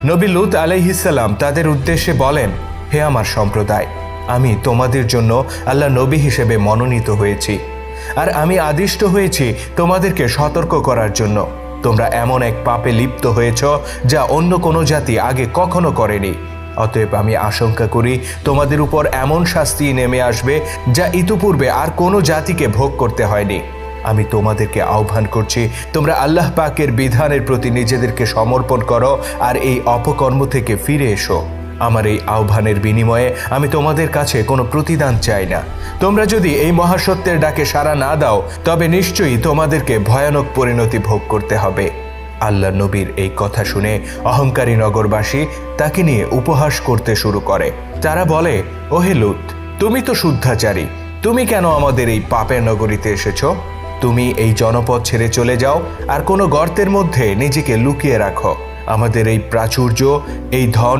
নবী লূত আলাইহিসসালাম তাদের উদ্দেশ্যে বলেন, হে আমার সম্প্রদায়, আমি তোমাদের জন্য আল্লাহ নবী হিসেবে মনোনীত হয়েছি, আর আমি আদিষ্ট হয়েছি তোমাদেরকে সতর্ক করার জন্য। তোমরা এমন এক পাপে লিপ্ত হয়েছ যা অন্য কোনো জাতি আগে কখনো করেনি। অতএব আমি আশঙ্কা করি তোমাদের উপর এমন শাস্তি নেমে আসবে যা ইতিপূর্বে আর কোনো জাতিকে ভোগ করতে হয়নি। আমি তোমাদেরকে আহ্বান করছি, তোমরা আল্লাহ পাকের বিধানের প্রতি নিজেদেরকে সমর্পণ করো আর এই অপকর্ম থেকে ফিরে এসো। আমার এই আহ্বানের বিনিময়ে আমি তোমাদের কাছে কোনো প্রতিদান চাই না। তোমরা যদি এই মহাসত্যের ডাকে সাড়া না দাও, তবে নিশ্চয়ই তোমাদেরকে ভয়ানক পরিণতি ভোগ করতে হবে। আল্লাহ নবীর এই কথা শুনে অহংকারী নগরবাসী তাকে নিয়ে উপহাস করতে শুরু করে। তারা বলে, ওহে লূত, তুমি তো শুদ্ধাচারী, তুমি কেন আমাদের এই পাপের নগরীতে এসেছ? তুমি এই জনপদ ছেড়ে চলে যাও আর কোনো গর্তের মধ্যে নিজেকে লুকিয়ে রাখো। আমাদের এই প্রাচুর্য, এই ধন